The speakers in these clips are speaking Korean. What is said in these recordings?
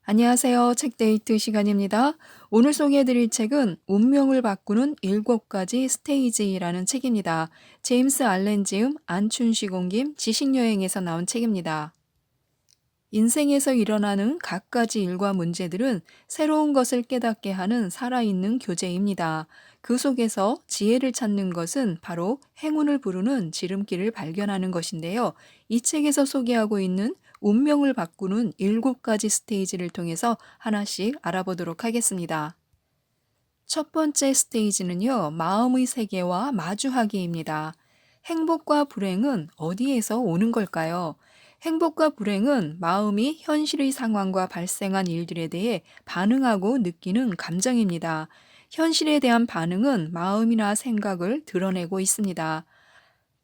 안녕하세요. 책데이트 시간입니다. 오늘 소개해드릴 책은 운명을 바꾸는 7가지 스테이지라는 책입니다. 제임스 알렌 지음, 안춘식 옮김, 지식여행에서 나온 책입니다. 인생에서 일어나는 갖가지 일과 문제들은 새로운 것을 깨닫게 하는 살아있는 교재입니다. 그 속에서 지혜를 찾는 것은 바로 행운을 부르는 지름길을 발견하는 것인데요. 이 책에서 소개하고 있는 운명을 바꾸는 7가지 스테이지를 통해서 하나씩 알아보도록 하겠습니다. 첫 번째 스테이지는요, 마음의 세계와 마주하기입니다. 행복과 불행은 어디에서 오는 걸까요? 행복과 불행은 마음이 현실의 상황과 발생한 일들에 대해 반응하고 느끼는 감정입니다. 현실에 대한 반응은 마음이나 생각을 드러내고 있습니다.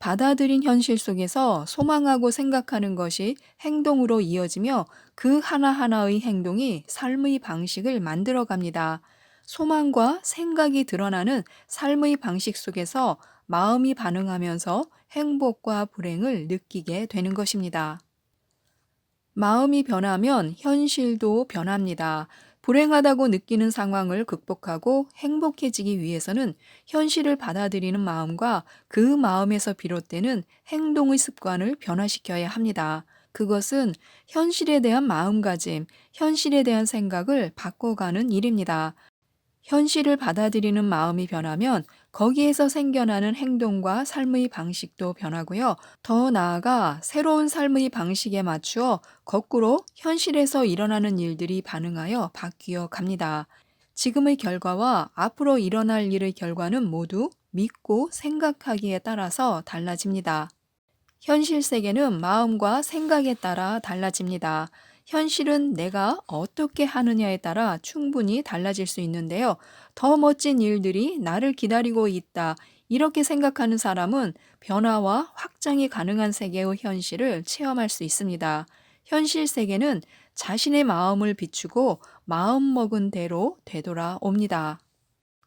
받아들인 현실 속에서 소망하고 생각하는 것이 행동으로 이어지며 그 하나하나의 행동이 삶의 방식을 만들어 갑니다. 소망과 생각이 드러나는 삶의 방식 속에서 마음이 반응하면서 행복과 불행을 느끼게 되는 것입니다. 마음이 변하면 현실도 변합니다. 불행하다고 느끼는 상황을 극복하고 행복해지기 위해서는 현실을 받아들이는 마음과 그 마음에서 비롯되는 행동의 습관을 변화시켜야 합니다. 그것은 현실에 대한 마음가짐, 현실에 대한 생각을 바꿔가는 일입니다. 현실을 받아들이는 마음이 변하면 거기에서 생겨나는 행동과 삶의 방식도 변하고요. 더 나아가 새로운 삶의 방식에 맞추어 거꾸로 현실에서 일어나는 일들이 반응하여 바뀌어 갑니다. 지금의 결과와 앞으로 일어날 일의 결과는 모두 믿고 생각하기에 따라서 달라집니다. 현실 세계는 마음과 생각에 따라 달라집니다. 현실은 내가 어떻게 하느냐에 따라 충분히 달라질 수 있는데요. 더 멋진 일들이 나를 기다리고 있다. 이렇게 생각하는 사람은 변화와 확장이 가능한 세계의 현실을 체험할 수 있습니다. 현실 세계는 자신의 마음을 비추고 마음 먹은 대로 되돌아옵니다.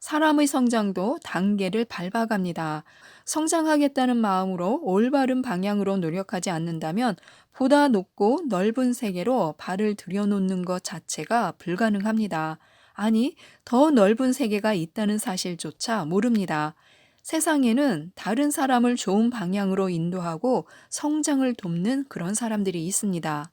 사람의 성장도 단계를 밟아갑니다. 성장하겠다는 마음으로 올바른 방향으로 노력하지 않는다면 보다 높고 넓은 세계로 발을 들여놓는 것 자체가 불가능합니다. 아니, 더 넓은 세계가 있다는 사실조차 모릅니다. 세상에는 다른 사람을 좋은 방향으로 인도하고 성장을 돕는 그런 사람들이 있습니다.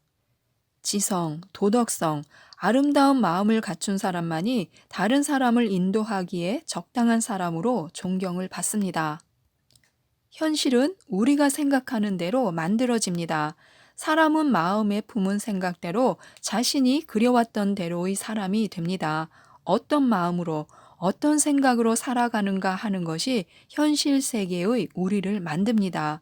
지성, 도덕성, 아름다운 마음을 갖춘 사람만이 다른 사람을 인도하기에 적당한 사람으로 존경을 받습니다. 현실은 우리가 생각하는 대로 만들어집니다. 사람은 마음에 품은 생각대로 자신이 그려왔던 대로의 사람이 됩니다. 어떤 마음으로, 어떤 생각으로 살아가는가 하는 것이 현실 세계의 우리를 만듭니다.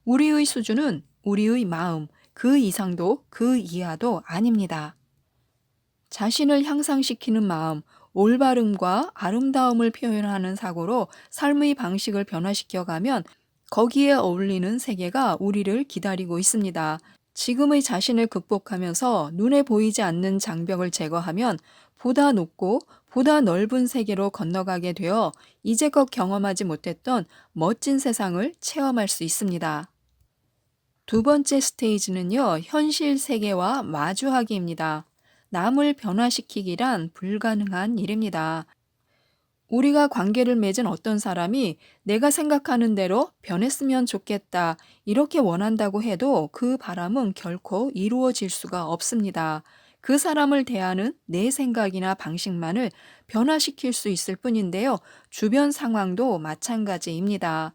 우리의 수준은 우리의 마음, 그 이상도 그 이하도 아닙니다. 자신을 향상시키는 마음, 올바름과 아름다움을 표현하는 사고로 삶의 방식을 변화시켜 가면 거기에 어울리는 세계가 우리를 기다리고 있습니다. 지금의 자신을 극복하면서 눈에 보이지 않는 장벽을 제거하면 보다 높고 보다 넓은 세계로 건너가게 되어 이제껏 경험하지 못했던 멋진 세상을 체험할 수 있습니다. 두 번째 스테이지는요, 현실 세계와 마주하기입니다. 남을 변화시키기란 불가능한 일입니다. 우리가 관계를 맺은 어떤 사람이 내가 생각하는 대로 변했으면 좋겠다, 이렇게 원한다고 해도 그 바람은 결코 이루어질 수가 없습니다. 그 사람을 대하는 내 생각이나 방식만을 변화시킬 수 있을 뿐인데요. 주변 상황도 마찬가지입니다.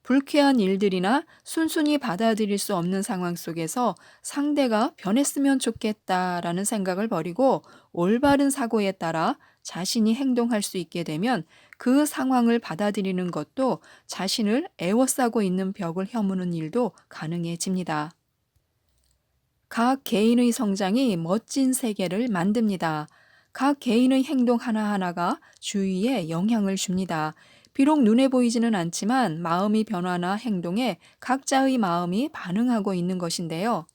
불쾌한 일들이나 순순히 받아들일 수 없는 상황 속에서 상대가 변했으면 좋겠다라는 생각을 버리고 올바른 사고에 따라 자신이 행동할 수 있게 되면 그 상황을 받아들이는 것도 자신을 애워싸고 있는 벽을 허무는 일도 가능해집니다. 각 개인의 성장이 멋진 세계를 만듭니다. 각 개인의 행동 하나하나가 주위에 영향을 줍니다. 비록 눈에 보이지는 않지만 마음의 변화나 행동에 각자의 마음이 반응하고 있는 것인데요.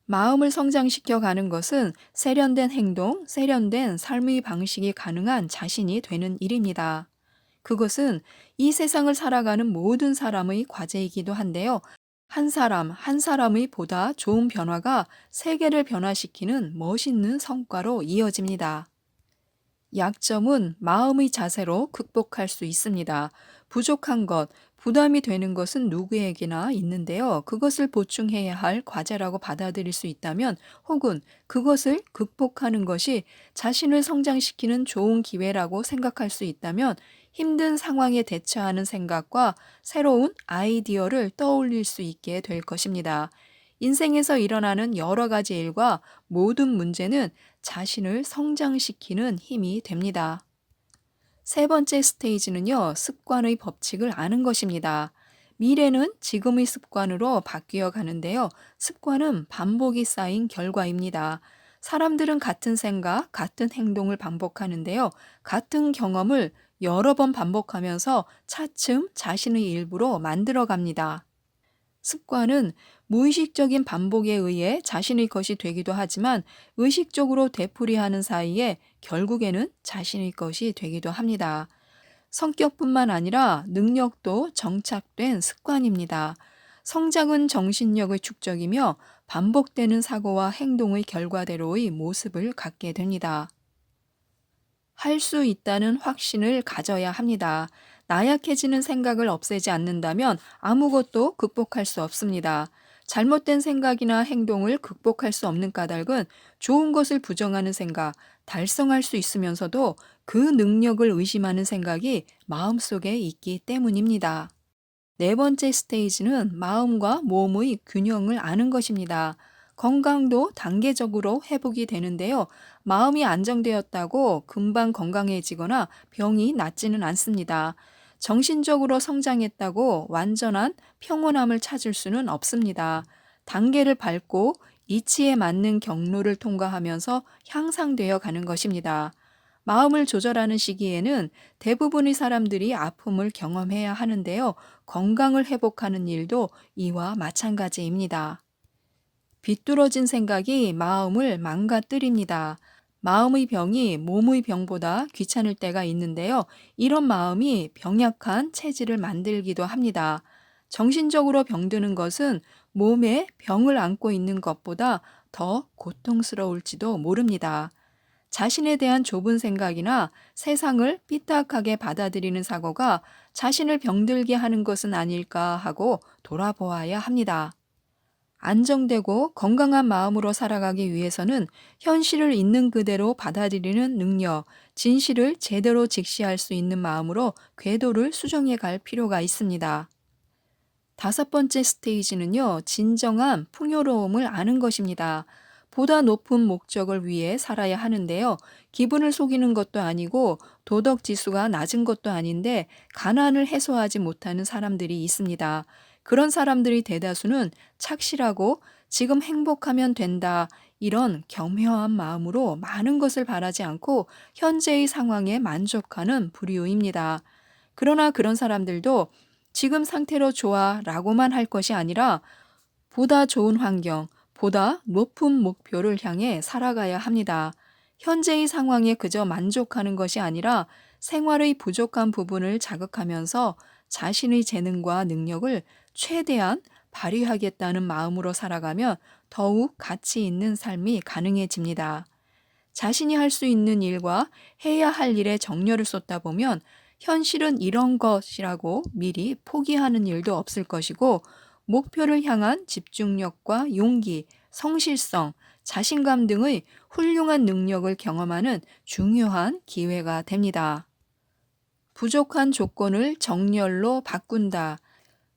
마음을 성장시켜 가는 것은 세련된 행동, 세련된 삶의 방식이 가능한 자신이 되는 일입니다. 그것은 이 세상을 살아가는 모든 사람의 과제이기도 한데요. 한 사람 한 사람의 보다 좋은 변화가 세계를 변화시키는 멋있는 성과로 이어집니다. 약점은 마음의 자세로 극복할 수 있습니다. 부족한 것, 부담이 되는 것은 누구에게나 있는데요. 그것을 보충해야 할 과제라고 받아들일 수 있다면, 혹은 그것을 극복하는 것이 자신을 성장시키는 좋은 기회라고 생각할 수 있다면, 힘든 상황에 대처하는 생각과 새로운 아이디어를 떠올릴 수 있게 될 것입니다. 인생에서 일어나는 여러 가지 일과 모든 문제는 자신을 성장시키는 힘이 됩니다. 세 번째 스테이지는요, 습관의 법칙을 아는 것입니다. 미래는 지금의 습관으로 바뀌어 가는데요. 습관은 반복이 쌓인 결과입니다. 사람들은 같은 생각, 같은 행동을 반복하는데요. 같은 경험을 여러 번 반복하면서 차츰 자신의 일부로 만들어 갑니다. 습관은 무의식적인 반복에 의해 자신의 것이 되기도 하지만 의식적으로 되풀이하는 사이에 결국에는 자신의 것이 되기도 합니다. 성격뿐만 아니라 능력도 정착된 습관입니다. 성장은 정신력의 축적이며 반복되는 사고와 행동의 결과대로의 모습을 갖게 됩니다. 할 수 있다는 확신을 가져야 합니다. 나약해지는 생각을 없애지 않는다면 아무것도 극복할 수 없습니다. 잘못된 생각이나 행동을 극복할 수 없는 까닭은 좋은 것을 부정하는 생각, 달성할 수 있으면서도 그 능력을 의심하는 생각이 마음속에 있기 때문입니다. 네 번째 스테이지는 마음과 몸의 균형을 아는 것입니다. 건강도 단계적으로 회복이 되는데요. 마음이 안정되었다고 금방 건강해지거나 병이 낫지는 않습니다. 정신적으로 성장했다고 완전한 평온함을 찾을 수는 없습니다. 단계를 밟고 이치에 맞는 경로를 통과하면서 향상되어 가는 것입니다. 마음을 조절하는 시기에는 대부분의 사람들이 아픔을 경험해야 하는데요. 건강을 회복하는 일도 이와 마찬가지입니다. 비뚤어진 생각이 마음을 망가뜨립니다. 마음의 병이 몸의 병보다 귀찮을 때가 있는데요. 이런 마음이 병약한 체질을 만들기도 합니다. 정신적으로 병드는 것은 몸에 병을 안고 있는 것보다 더 고통스러울지도 모릅니다. 자신에 대한 좁은 생각이나 세상을 삐딱하게 받아들이는 사고가 자신을 병들게 하는 것은 아닐까 하고 돌아보아야 합니다. 안정되고 건강한 마음으로 살아가기 위해서는 현실을 있는 그대로 받아들이는 능력, 진실을 제대로 직시할 수 있는 마음으로 궤도를 수정해 갈 필요가 있습니다. 다섯 번째 스테이지는요, 진정한 풍요로움을 아는 것입니다. 보다 높은 목적을 위해 살아야 하는데요. 기분을 속이는 것도 아니고 도덕 지수가 낮은 것도 아닌데 가난을 해소하지 못하는 사람들이 있습니다. 그런 사람들의 대다수는 착실하고 지금 행복하면 된다, 이런 겸허한 마음으로 많은 것을 바라지 않고 현재의 상황에 만족하는 부류입니다. 그러나 그런 사람들도 지금 상태로 좋아 라고만 할 것이 아니라 보다 좋은 환경, 보다 높은 목표를 향해 살아가야 합니다. 현재의 상황에 그저 만족하는 것이 아니라 생활의 부족한 부분을 자극하면서 자신의 재능과 능력을 최대한 발휘하겠다는 마음으로 살아가면 더욱 가치 있는 삶이 가능해집니다. 자신이 할 수 있는 일과 해야 할 일에 정열을 쏟다 보면 현실은 이런 것이라고 미리 포기하는 일도 없을 것이고, 목표를 향한 집중력과 용기, 성실성, 자신감 등의 훌륭한 능력을 경험하는 중요한 기회가 됩니다. 부족한 조건을 정열로 바꾼다.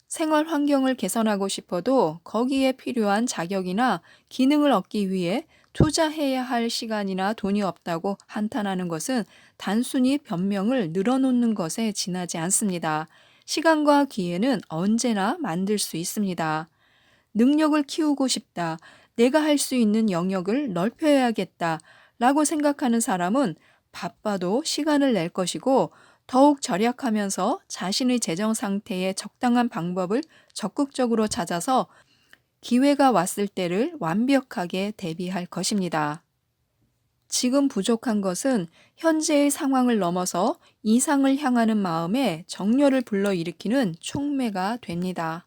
생활 환경을 개선하고 싶어도 거기에 필요한 자격이나 기능을 얻기 위해 투자해야 할 시간이나 돈이 없다고 한탄하는 것은 단순히 변명을 늘어놓는 것에 지나지 않습니다. 시간과 기회는 언제나 만들 수 있습니다. 능력을 키우고 싶다, 내가 할 수 있는 영역을 넓혀야겠다 라고 생각하는 사람은 바빠도 시간을 낼 것이고, 더욱 절약하면서 자신의 재정 상태에 적당한 방법을 적극적으로 찾아서 기회가 왔을 때를 완벽하게 대비할 것입니다. 지금 부족한 것은 현재의 상황을 넘어서 이상을 향하는 마음에 정열을 불러일으키는 촉매가 됩니다.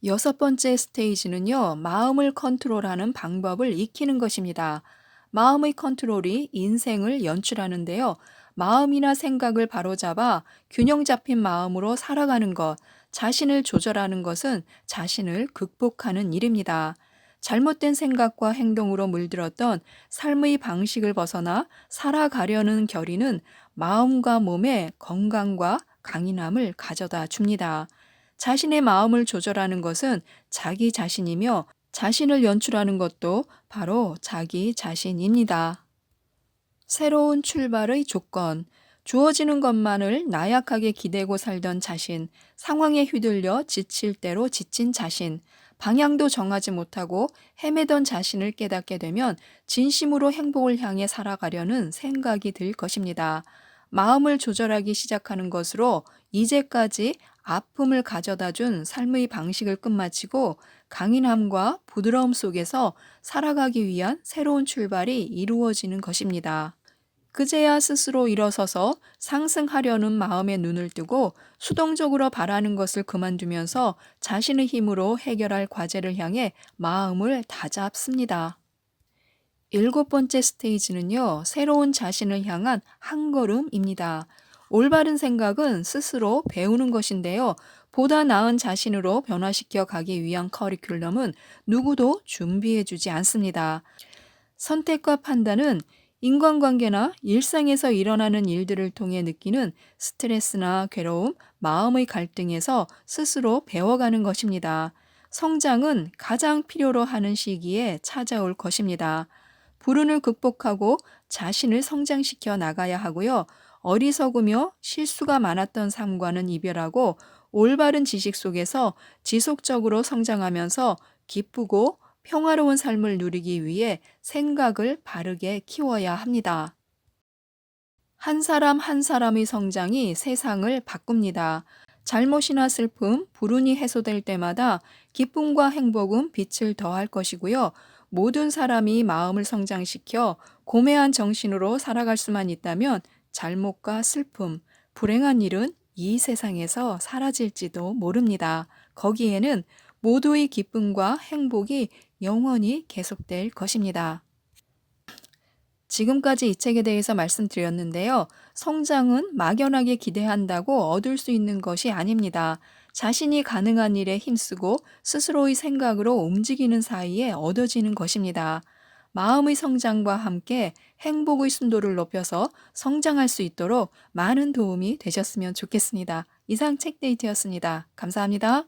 여섯 번째 스테이지는요, 마음을 컨트롤하는 방법을 익히는 것입니다. 마음의 컨트롤이 인생을 연출하는데요. 마음이나 생각을 바로잡아 균형 잡힌 마음으로 살아가는 것, 자신을 조절하는 것은 자신을 극복하는 일입니다. 잘못된 생각과 행동으로 물들었던 삶의 방식을 벗어나 살아가려는 결의는 마음과 몸의 건강과 강인함을 가져다 줍니다. 자신의 마음을 조절하는 것은 자기 자신이며 자신을 연출하는 것도 바로 자기 자신입니다. 새로운 출발의 조건. 주어지는 것만을 나약하게 기대고 살던 자신, 상황에 휘둘려 지칠 대로 지친 자신, 방향도 정하지 못하고 헤매던 자신을 깨닫게 되면 진심으로 행복을 향해 살아가려는 생각이 들 것입니다. 마음을 조절하기 시작하는 것으로 이제까지 아픔을 가져다 준 삶의 방식을 끝마치고 강인함과 부드러움 속에서 살아가기 위한 새로운 출발이 이루어지는 것입니다. 그제야 스스로 일어서서 상승하려는 마음에 눈을 뜨고 수동적으로 바라는 것을 그만두면서 자신의 힘으로 해결할 과제를 향해 마음을 다잡습니다. 일곱 번째 스테이지는요, 새로운 자신을 향한 한 걸음입니다. 올바른 생각은 스스로 배우는 것인데요. 보다 나은 자신으로 변화시켜 가기 위한 커리큘럼은 누구도 준비해 주지 않습니다. 선택과 판단은 인간관계나 일상에서 일어나는 일들을 통해 느끼는 스트레스나 괴로움, 마음의 갈등에서 스스로 배워가는 것입니다. 성장은 가장 필요로 하는 시기에 찾아올 것입니다. 불운을 극복하고 자신을 성장시켜 나가야 하고요. 어리석으며 실수가 많았던 삶과는 이별하고 올바른 지식 속에서 지속적으로 성장하면서 기쁘고 평화로운 삶을 누리기 위해 생각을 바르게 키워야 합니다. 한 사람 한 사람의 성장이 세상을 바꿉니다. 잘못이나 슬픔, 불운이 해소될 때마다 기쁨과 행복은 빛을 더할 것이고요. 모든 사람이 마음을 성장시켜 고매한 정신으로 살아갈 수만 있다면 잘못과 슬픔, 불행한 일은 이 세상에서 사라질지도 모릅니다. 거기에는 모두의 기쁨과 행복이 영원히 계속될 것입니다. 지금까지 이 책에 대해서 말씀드렸는데요. 성장은 막연하게 기대한다고 얻을 수 있는 것이 아닙니다. 자신이 가능한 일에 힘쓰고 스스로의 생각으로 움직이는 사이에 얻어지는 것입니다. 마음의 성장과 함께 행복의 순도를 높여서 성장할 수 있도록 많은 도움이 되셨으면 좋겠습니다. 이상 책데이트였습니다. 감사합니다.